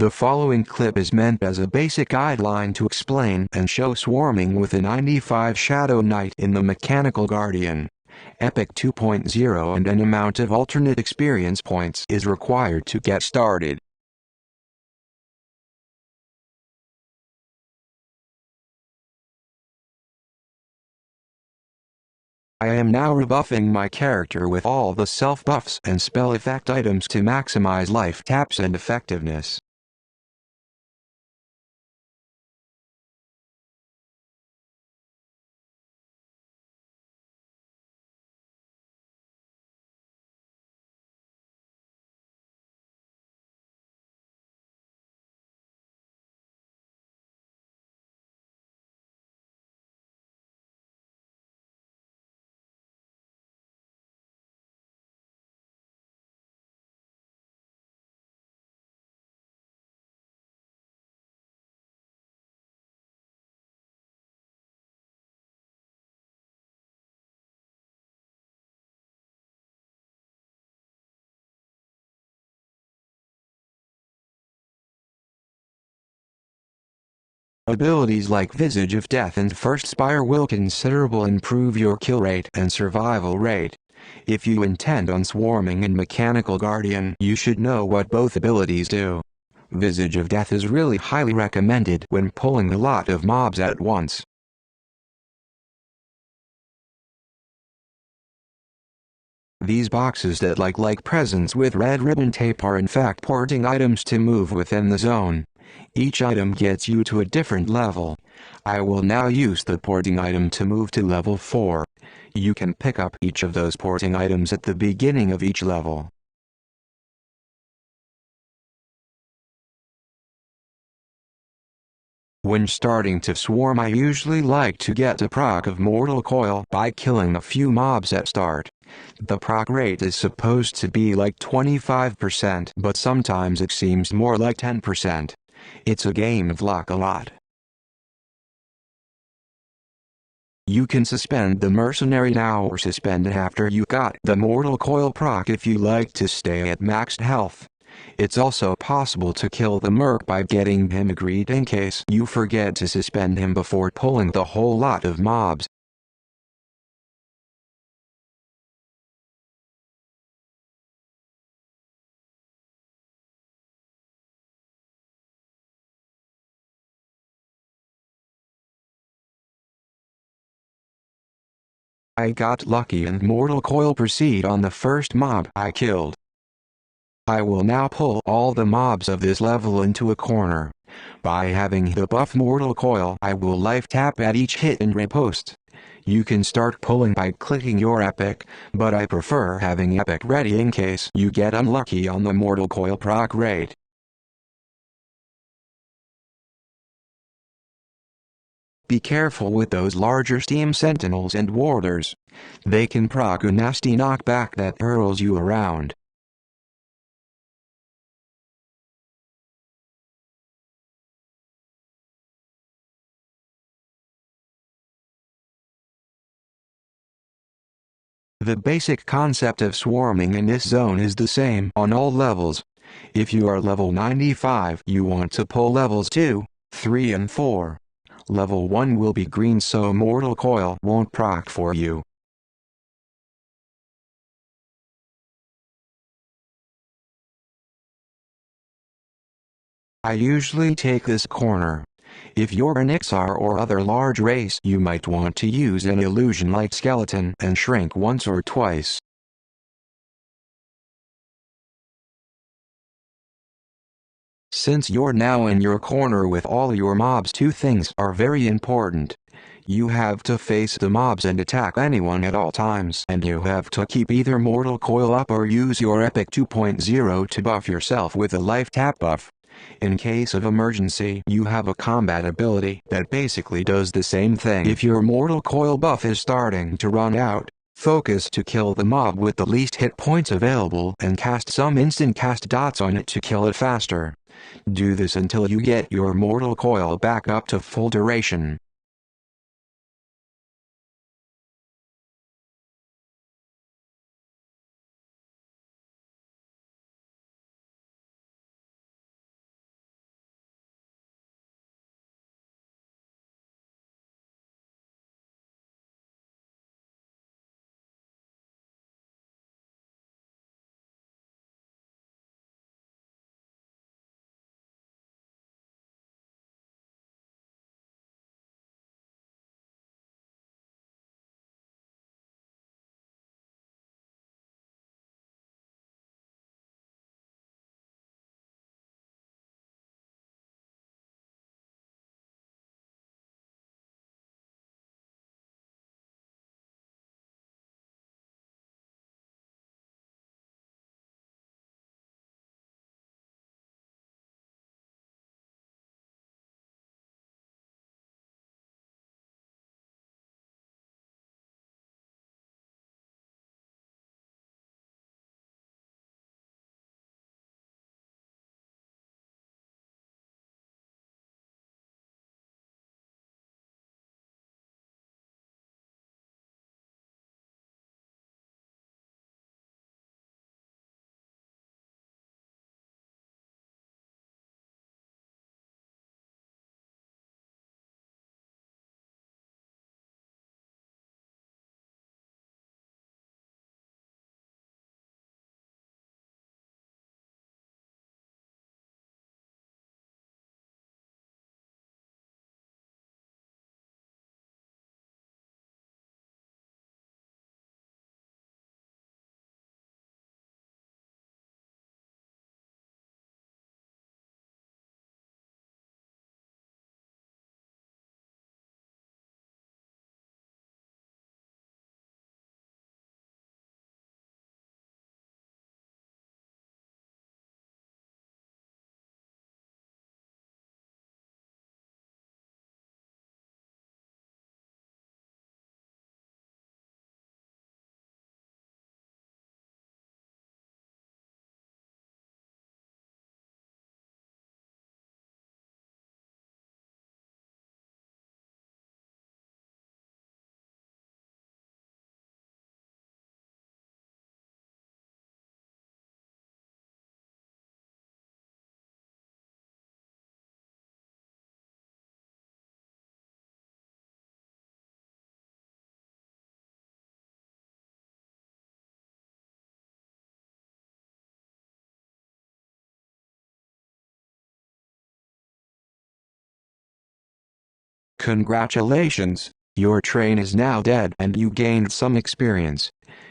The following clip is meant as a basic guideline to explain and show swarming with a 95 Shadow Knight in the Mechanical Guardian. Epic 2.0 and an amount of alternate experience points is required to get started. I am now rebuffing my character with all the self-buffs and spell effect items to maximize life taps and effectiveness. Abilities like Visage of Death and First Spire will considerably improve your kill rate and survival rate. If you intend on swarming in Mechanical Guardian, you should know what both abilities do. Visage of Death is really highly recommended when pulling a lot of mobs at once. These boxes that look like presents with red ribbon tape are in fact porting items to move within the zone. Each item gets you to a different level. I will now use the porting item to move to level 4. You can pick up each of those porting items at the beginning of each level. When starting to swarm, I usually like to get a proc of Mortal Coil by killing a few mobs at start. The proc rate is supposed to be like 25%, but sometimes it seems more like 10%. It's a game of luck a lot. You can suspend the mercenary now or suspend it after you got the Mortal Coil proc if you like to stay at maxed health. It's also possible to kill the merc by getting him agreed in case you forget to suspend him before pulling the whole lot of mobs. I got lucky and Mortal Coil proceed on the first mob I killed. I will now pull all the mobs of this level into a corner. By having the buff Mortal Coil, I will life tap at each hit and riposte. You can start pulling by clicking your epic, but I prefer having epic ready in case you get unlucky on the Mortal Coil proc rate. Be careful with those larger steam sentinels and warders. They can proc a nasty knockback that hurls you around. The basic concept of swarming in this zone is the same on all levels. If you are level 95, you want to pull levels 2, 3 and 4. Level 1 will be green so Mortal Coil won't proc for you. I usually take this corner. If you're an Ixar or other large race, you might want to use an illusion like skeleton and shrink once or twice. Since you're now in your corner with all your mobs, two things are very important. You have to face the mobs and attack anyone at all times, and you have to keep either Mortal Coil up or use your Epic 2.0 to buff yourself with a life tap buff. In case of emergency, you have a combat ability that basically does the same thing. If your Mortal Coil buff is starting to run out, focus to kill the mob with the least hit points available and cast some instant cast dots on it to kill it faster. Do this until you get your Mortal Coil back up to full duration. Congratulations, your train is now dead and you gained some experience.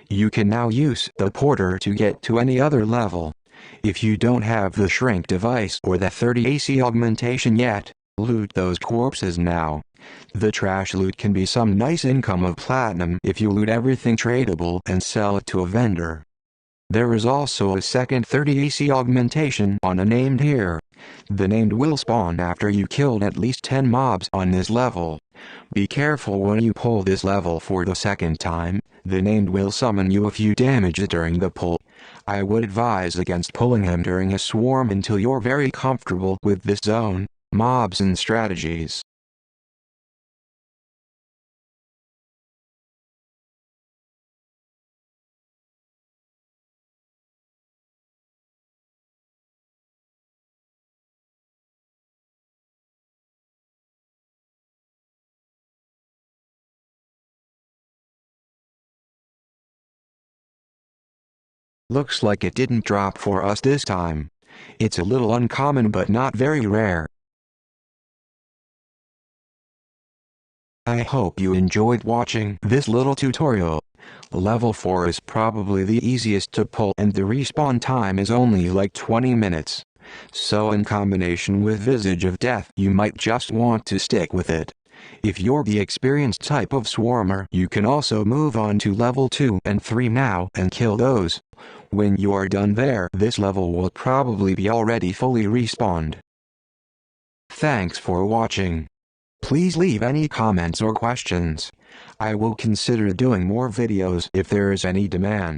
You can now use the porter to get to any other level. If you don't have the shrink device or the 30 AC augmentation yet, loot those corpses now. The trash loot can be some nice income of platinum if you loot everything tradable and sell it to a vendor. There is also a second 30 AC augmentation on a named here. The named will spawn after you killed at least 10 mobs on this level. Be careful when you pull this level for the second time, the named will summon you if you damage it during the pull. I would advise against pulling him during a swarm until you're very comfortable with this zone, mobs and strategies. Looks like it didn't drop for us this time. It's a little uncommon but not very rare. I hope you enjoyed watching this little tutorial. Level 4 is probably the easiest to pull and the respawn time is only like 20 minutes. So in combination with Visage of Death you might just want to stick with it. If you're the experienced type of swarmer you can also move on to level 2 and 3 now and kill those. When you are done there this level will probably be already fully respawned. Thanks for watching. Please leave any comments or questions. I will consider doing more videos if there is any demand.